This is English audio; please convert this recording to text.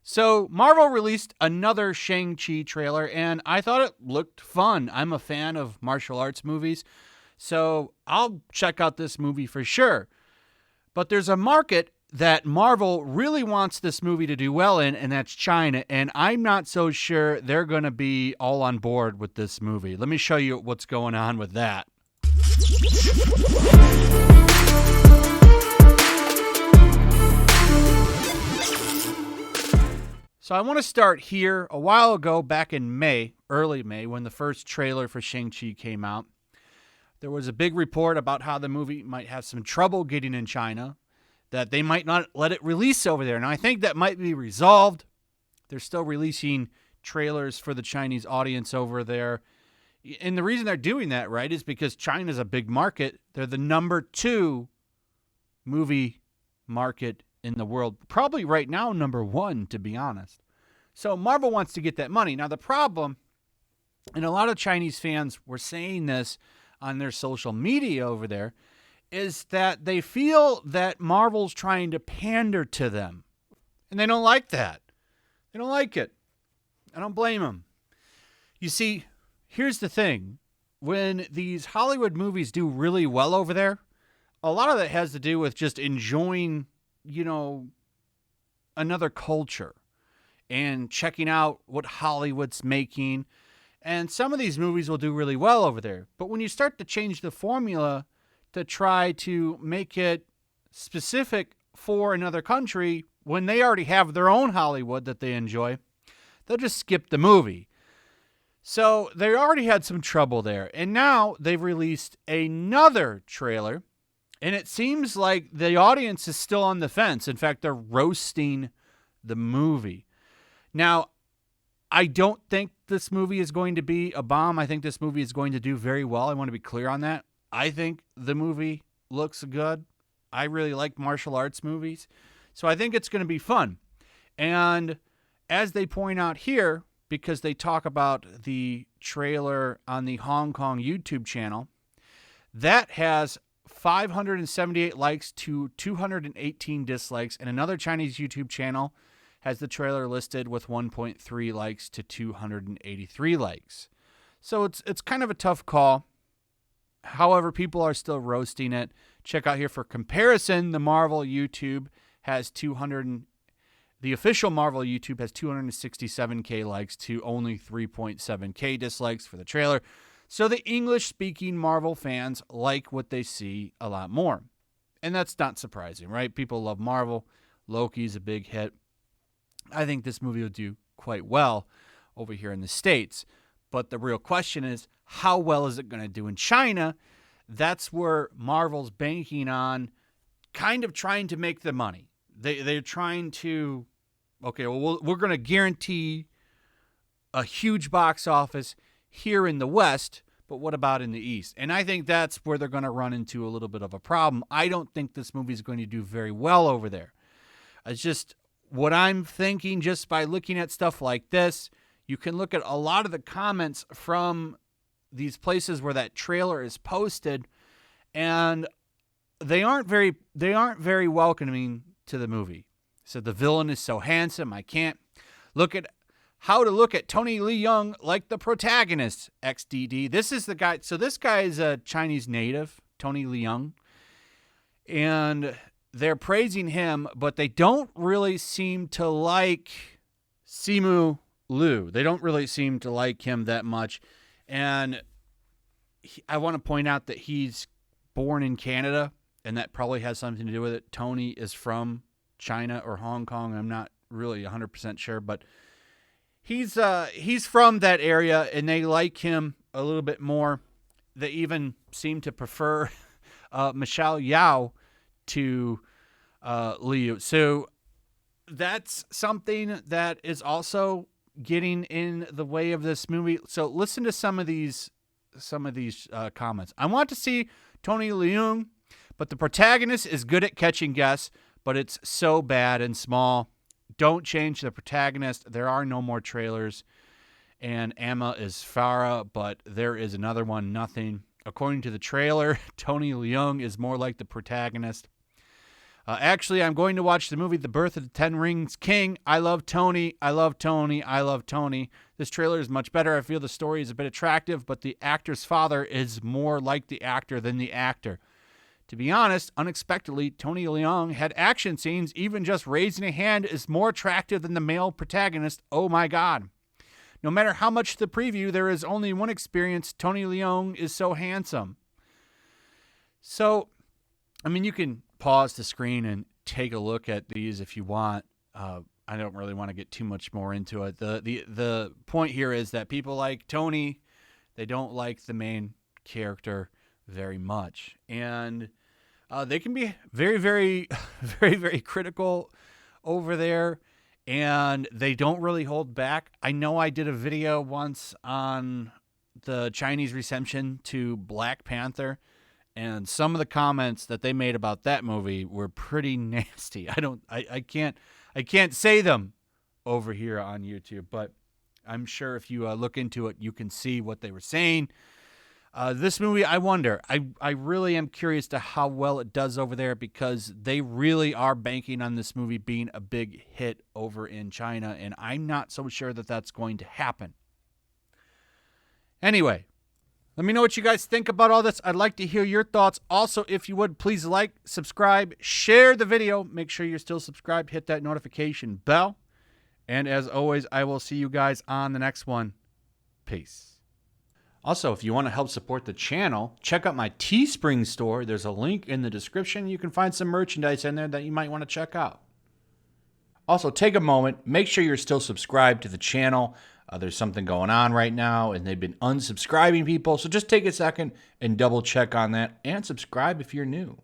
So Marvel released another Shang-Chi trailer, and I thought it looked fun. I'm a fan of martial arts movies, so I'll check out this movie for sure. But there's a market that Marvel really wants this movie to do well in, and that's China, and I'm not so sure they're going to be all on board with this movie. Let me show you what's going on with that. So I want to start here. A while ago, back in May, early May, when the first trailer for Shang-Chi came out, there was a big report about how the movie might have some trouble getting in China, that they might not let it release over there. Now, I think that might be resolved. They're still releasing trailers for the Chinese audience over there. And the reason they're doing that, right, is because China's a big market. They're the number 2 movie market in the world. Probably right now, number 1, to be honest. So Marvel wants to get that money. Now, the problem, and a lot of Chinese fans were saying this on their social media over there, is that they feel that Marvel's trying to pander to them. And they don't like that. They don't like it. I don't blame them. You see, here's the thing. When these Hollywood movies do really well over there, a lot of that has to do with just enjoying, another culture and checking out what Hollywood's making. And some of these movies will do really well over there. But when you start to change the formula to try to make it specific for another country, when they already have their own Hollywood that they enjoy, they'll just skip the movie. So they already had some trouble there. And now they've released another trailer, and it seems like the audience is still on the fence. In fact, they're roasting the movie. Now, I don't think this movie is going to be a bomb. I think this movie is going to do very well. I want to be clear on that. I think the movie looks good. I really like martial arts movies. So I think it's going to be fun. And as they point out here, because they talk about the trailer on the Hong Kong YouTube channel, that has 578 likes to 218 dislikes, and another Chinese YouTube channel has the trailer listed with 1.3 likes to 283 likes. So it's kind of a tough call. However, people are still roasting it. Check out here for comparison. The Marvel YouTube has the official Marvel YouTube has 267K likes to only 3.7K dislikes for the trailer. So the English-speaking Marvel fans like what they see a lot more. And that's not surprising, right? People love Marvel. Loki's a big hit. I think this movie will do quite well over here in the States. But the real question is, how well is it going to do in China? That's where Marvel's banking on kind of trying to make the money. They're trying to, okay, well, we're going to guarantee a huge box office here in the West, but what about in the East? And I think that's where they're going to run into a little bit of a problem. I don't think this movie is going to do very well over there. It's just what I'm thinking just by looking at stuff like this. You can look at a lot of the comments from these places where that trailer is posted, and they aren't very welcoming to the movie. So the villain is so handsome, I can't look at how to look at Tony Leung like the protagonist, XDD. This is the guy. So this guy is a Chinese native, Tony Leung, and they're praising him, but they don't really seem to like Simu Liu. They don't really seem to like him that much. And I want to point out that he's born in Canada, and that probably has something to do with it. Tony is from China or Hong Kong. I'm not really 100% sure, but he's from that area, and they like him a little bit more. They even seem to prefer Michelle Yao to Liu. So that's something that is also getting in the way of this movie. So listen to some of these comments. I want to see Tony Leung, but the protagonist is good at catching guests, but it's so bad and small. Don't change the protagonist. There are no more trailers. And Emma is Farah, but there is another one, nothing. According to the trailer, Tony Leung is more like the protagonist. Actually, I'm going to watch the movie The Birth of the Ten Rings King. I love Tony. I love Tony. I love Tony. This trailer is much better. I feel the story is a bit attractive, but the actor's father is more like the actor than the actor. To be honest, unexpectedly, Tony Leung had action scenes. Even just raising a hand is more attractive than the male protagonist. Oh my God. No matter how much the preview, there is only one experience. Tony Leung is so handsome. So, I mean, you can pause the screen and take a look at these if you want. I don't really want to get too much more into it. The point here is that people like Tony, they don't like the main character very much. And they can be very, very, very, very critical over there. And they don't really hold back. I know I did a video once on the Chinese reception to Black Panther, and some of the comments that they made about that movie were pretty nasty. I can't say them over here on YouTube, but I'm sure if you look into it, you can see what they were saying. This movie, I wonder. I really am curious to how well it does over there, because they really are banking on this movie being a big hit over in China, and I'm not so sure that that's going to happen. Anyway, let me know what you guys think about all this. I'd like to hear your thoughts. Also, if you would, please like, subscribe, share the video. Make sure you're still subscribed. Hit that notification bell. And as always, I will see you guys on the next one. Peace. Also, if you want to help support the channel, check out my Teespring store. There's a link in the description. You can find some merchandise in there that you might want to check out. Also, take a moment. Make sure you're still subscribed to the channel. There's something going on right now, and they've been unsubscribing people. So just take a second and double check on that, and subscribe if you're new.